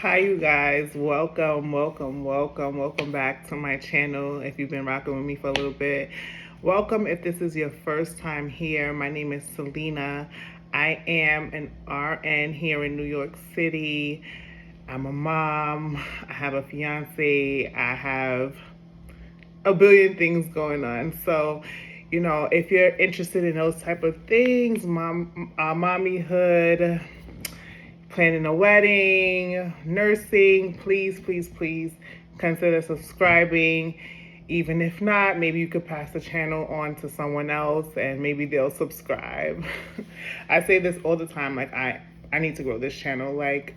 Hi, you guys. Welcome back to my channel. If you've been rocking with me for a little bit, welcome. If this is your first time here, my name is Selena. I am an RN here in New York City. I'm a mom. I have a fiance. I have a billion things going on. So, if you're interested in those type of things, mommyhood, planning a wedding, nursing, please consider subscribing. Even if not, maybe you could pass the channel on to someone else and maybe they'll subscribe. I say this all the time, like I need to grow this channel. Like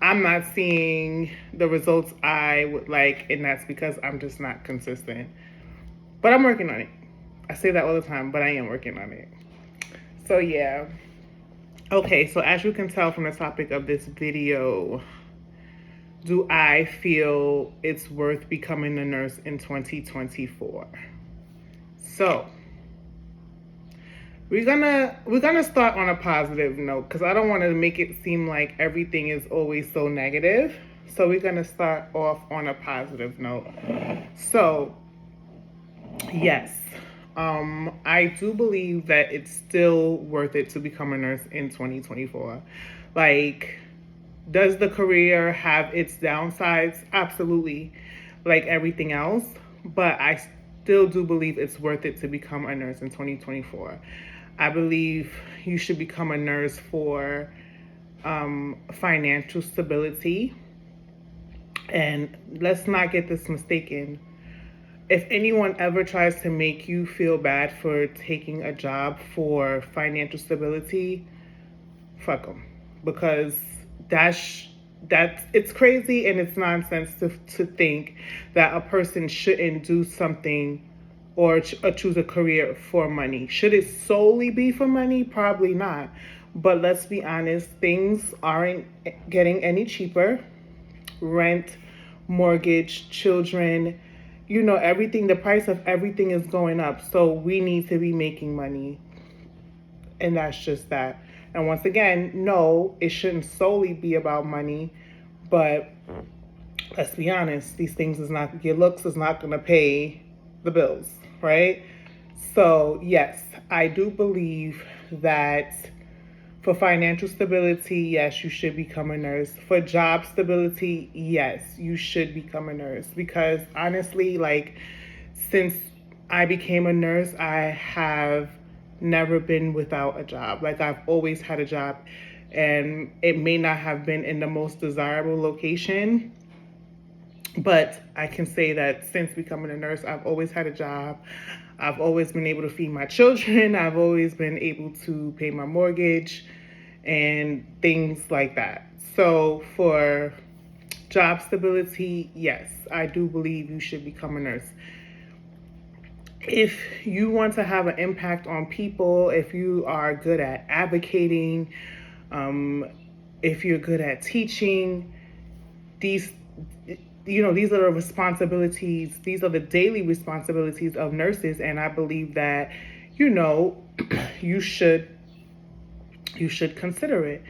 I'm not seeing the results I would like, and that's because I'm just not consistent. But I'm working on it. I say that all the time, but I am working on it. So yeah. Okay, so as you can tell from the topic of this video, do I feel it's worth becoming a nurse in 2024? So we're gonna start on a positive note because I don't want to make it seem like everything is always so negative. So we're gonna start off on a positive note. So yes, I do believe that it's still worth it to become a nurse in 2024. Like, does the career have its downsides? Absolutely, like everything else. But I still do believe it's worth it to become a nurse in 2024. I believe you should become a nurse for financial stability. And let's not get this mistaken. If anyone ever tries to make you feel bad for taking a job for financial stability, fuck them, because that's it's crazy and it's nonsense to think that a person shouldn't do something or choose a career for money. Should it solely be for money? Probably not. But let's be honest, things aren't getting any cheaper. Rent, mortgage, children, everything, the price of everything is going up. So we need to be making money. And that's just that. And once again, no, it shouldn't solely be about money, but let's be honest, these things is not, your looks is not going to pay the bills, right? So, yes, I do believe that for financial stability, yes, you should become a nurse. For job stability, yes, you should become a nurse. Because honestly, like, since I became a nurse, I have never been without a job. Like, I've always had a job, and it may not have been in the most desirable location, but I can say that since becoming a nurse, I've always had a job. I've always been able to feed my children. I've always been able to pay my mortgage and things like that. So for job stability, yes, I do believe you should become a nurse. If you want to have an impact on people, if you are good at advocating, if you're good at teaching, these these are the responsibilities, these are the daily responsibilities of nurses, and I believe that you should consider it.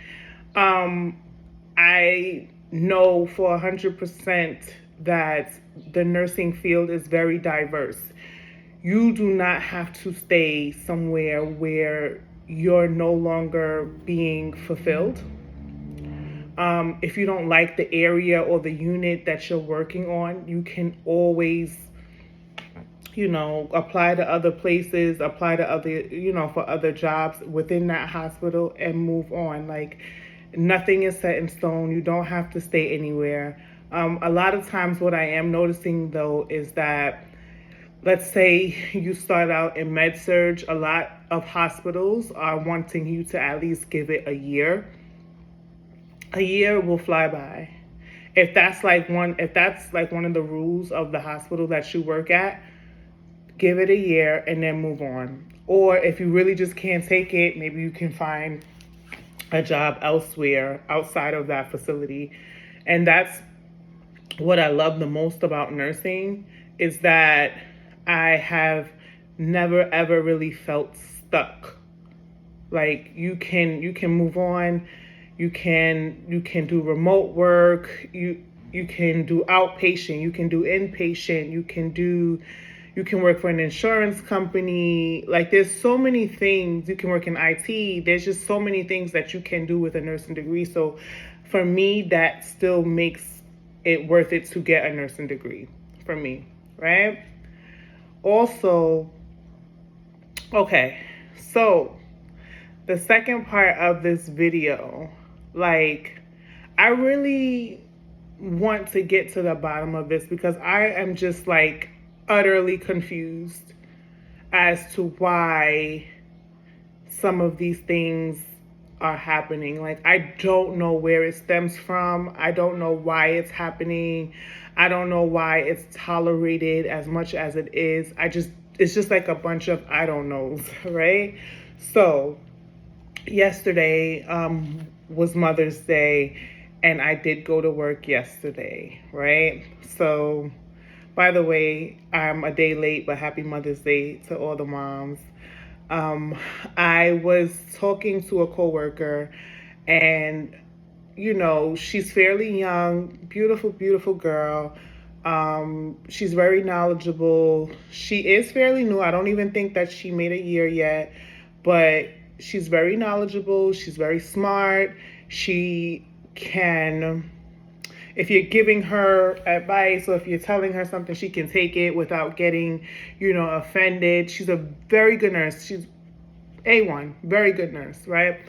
I know for 100% that the nursing field is very diverse. You do not have to stay somewhere where you're no longer being fulfilled. If you don't like the area or the unit that you're working on, you can always, apply to other places, apply to other, for other jobs within that hospital and move on. Like, nothing is set in stone. You don't have to stay anywhere. A lot of times, what I am noticing though is that, let's say you start out in med surg, a lot of hospitals are wanting you to at least give it a year. A year will fly by. If that's like one of the rules of the hospital that you work at, give it a year and then move on. Or if you really just can't take it, maybe you can find a job elsewhere outside of that facility. And that's what I love the most about nursing, is that I have never ever really felt stuck. Like, you can move on. You can do remote work. You can do outpatient. You can do inpatient. You can work for an insurance company. Like, there's so many things. You can work in IT. There's just so many things that you can do with a nursing degree. So for me, that still makes it worth it to get a nursing degree for me, right? Also, okay, so the second part of this video, like, I really want to get to the bottom of this because I am just like utterly confused as to why some of these things are happening. Like, I don't know where it stems from. I don't know why it's happening. I don't know why it's tolerated as much as it is. It's just like a bunch of I don't knows, right? So, yesterday was Mother's Day, and I did go to work yesterday, right? So, by the way, I'm a day late, but happy Mother's Day to all the moms. Um, I was talking to a coworker, and she's fairly young, beautiful, beautiful girl. She's very knowledgeable. She is fairly new. I don't even think that she made a year yet, but she's very knowledgeable. She's very smart. She can, if you're giving her advice or if you're telling her something, she can take it without getting, offended. She's a very good nurse. She's A1, very good nurse, right?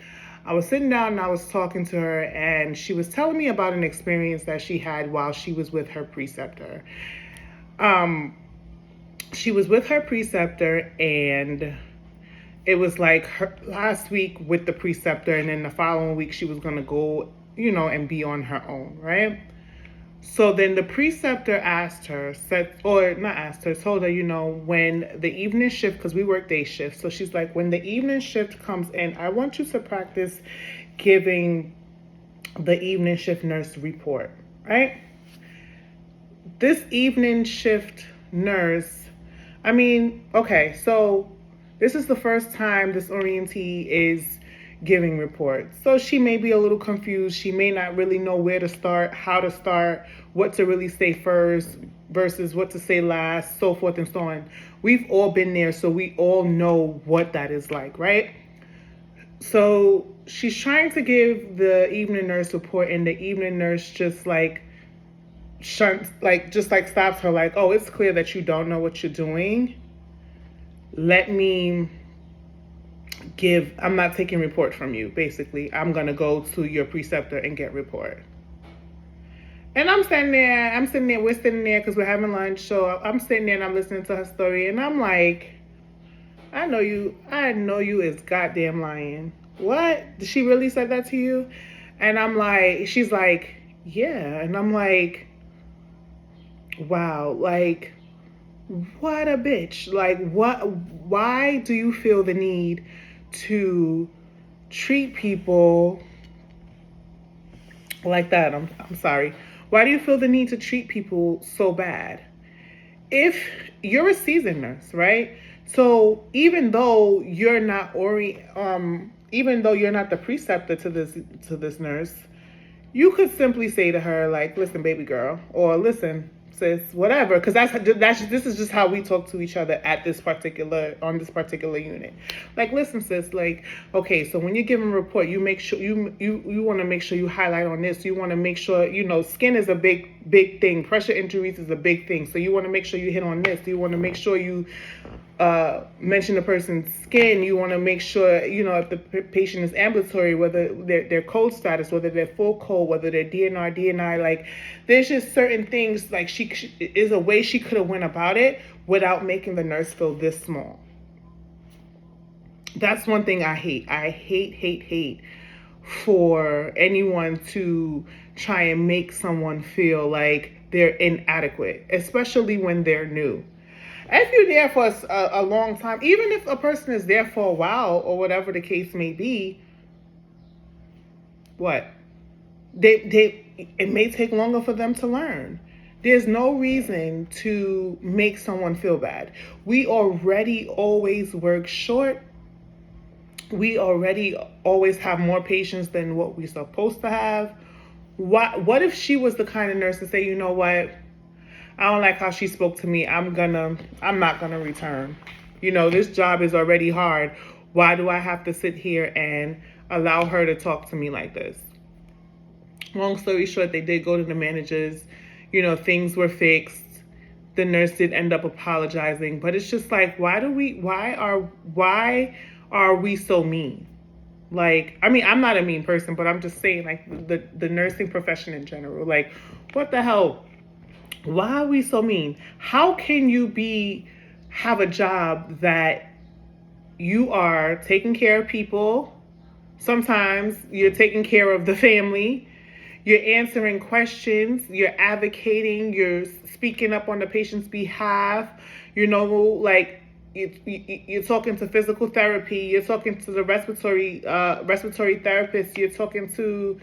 I was sitting down and I was talking to her, and she was telling me about an experience that she had while she was with her preceptor. She was with her preceptor, and it was like her last week with the preceptor, and then the following week she was going to go, and be on her own, right? So then the preceptor asked her, told her, when the evening shift, because we work day shift. So she's like, when the evening shift comes in, I want you to practice giving the evening shift nurse report, right? This evening shift nurse, okay, so this is the first time this orientee is giving reports. So she may be a little confused. She may not really know where to start, how to start, what to really say first versus what to say last, so forth and so on. We've all been there, so we all know what that is like, right? So she's trying to give the evening nurse report, and the evening nurse just stops her, like, oh, it's clear that you don't know what you're doing. I'm not taking report from you, basically. I'm going to go to your preceptor and get report. And we're sitting there because we're having lunch. So I'm sitting there and I'm listening to her story, and I'm like, I know you is goddamn lying. What? Did she really say that to you? And I'm like, she's like, yeah. And I'm like, wow, like, what a bitch. Like, why do you feel the need to treat people like that? I'm sorry. Why do you feel the need to treat people so bad? If you're a seasoned nurse, right? So even though you're not even though you're not the preceptor to this nurse, you could simply say to her, like, listen, baby girl, or listen, sis, whatever, because this is just how we talk to each other on this particular unit. Like, listen, sis, like, okay, so when you're giving a report, you make sure you want to make sure you highlight on this. You want to make sure, skin is a big thing. Pressure injuries is a big thing. So you want to make sure you hit on this. You want to make sure you mention the person's skin. You want to make sure, if the patient is ambulatory, whether their code status, whether they're full code, whether they're DNI, like, there's just certain things, like, she is a way she could have went about it without making the nurse feel this small. That's one thing I hate. I hate for anyone to try and make someone feel like they're inadequate, especially when they're new. If you're there for a long time, even if a person is there for a while or whatever the case may be, it may take longer for them to learn. There's no reason to make someone feel bad. We already always work short We already always have more patients than what we're supposed to have. What if she was the kind of nurse to say, you know what, I don't like how she spoke to me. I'm not gonna return. You know, this job is already hard. Why do I have to sit here and allow her to talk to me like this? Long story short, they did go to the managers. You know, things were fixed. The nurse did end up apologizing, but it's just like, why are we so mean? Like, I mean, I'm not a mean person, but I'm just saying, like, the nursing profession in general. Like, what the hell? Why are we so mean? How can you have a job that you are taking care of people? Sometimes you're taking care of the family. You're answering questions. You're advocating. You're speaking up on the patient's behalf. You know, like, you're talking to physical therapy. You're talking to the respiratory therapist. You're talking to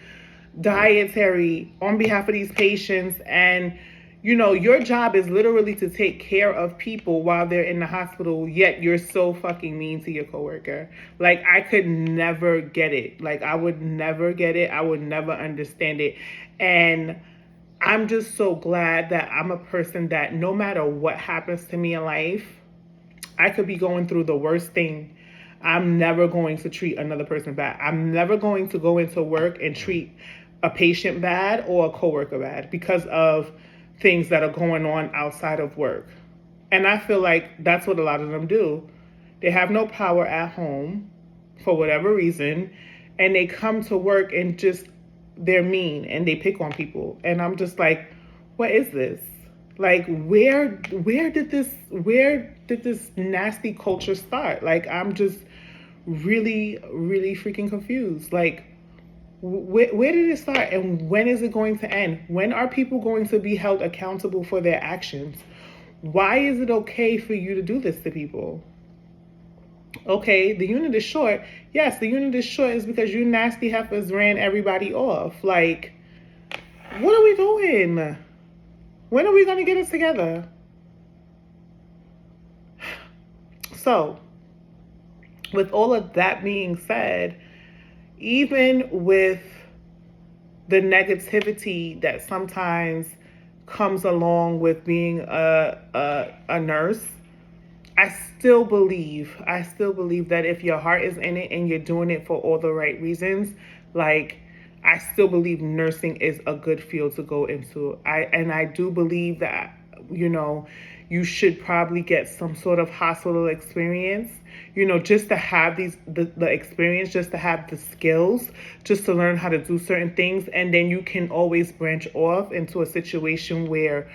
dietary on behalf of these patients. And you know, your job is literally to take care of people while they're in the hospital, yet you're so fucking mean to your coworker. Like, I could never get it. Like, I would never get it. I would never understand it. And I'm just so glad that I'm a person that no matter what happens to me in life, I could be going through the worst thing. I'm never going to treat another person bad. I'm never going to go into work and treat a patient bad or a coworker bad because of things that are going on outside of work. And I feel like that's what a lot of them do. They have no power at home for whatever reason, and they come to work and just, they're mean and they pick on people. And I'm just like, what is this? Like, where did this nasty culture start? Like, I'm just really, really freaking confused. Like, where did it start and when is it going to end? When are people going to be held accountable for their actions? Why is it okay for you to do this to people? Okay, the unit is short. Yes, the unit is short is because you nasty heifers ran everybody off. Like, what are we doing? When are we going to get it together? So, with all of that being said, even with the negativity that sometimes comes along with being a nurse, I still believe that if your heart is in it and you're doing it for all the right reasons, like, I still believe nursing is a good field to go into. I do believe that, you know, you should probably get some sort of hospital experience, you know, just to have the experience, just to have the skills, just to learn how to do certain things. And then you can always branch off into a situation where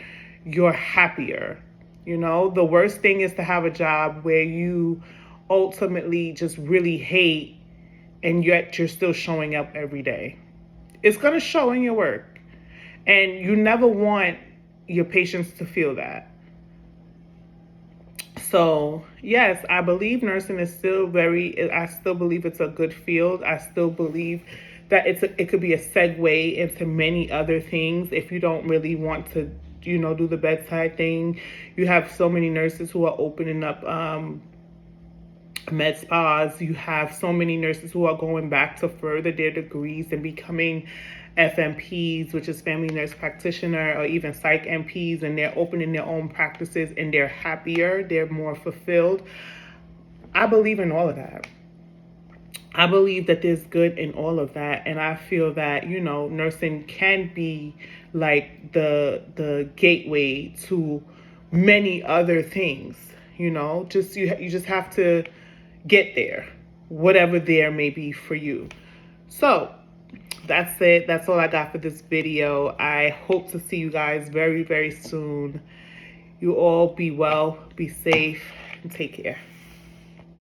you're happier. You know, the worst thing is to have a job where you ultimately just really hate and yet you're still showing up every day. It's going to show in your work. And you never want your patients to feel that. So, yes, I believe nursing is still I still believe it's a good field. I still believe that it could be a segue into many other things if you don't really want to, you know, do the bedside thing. You have so many nurses who are opening up med spas. You have so many nurses who are going back to further their degrees and becoming FNPs, which is family nurse practitioner, or even psych NPs, and they're opening their own practices and they're happier, they're more fulfilled. I believe in all of that. I believe that there's good in all of that, and I feel that, you know, nursing can be like the gateway to many other things. You know, just you just have to get there, whatever there may be for you. So that's it. That's all I got for this video. I hope to see you guys very, very soon. You all be well, be safe, and take care.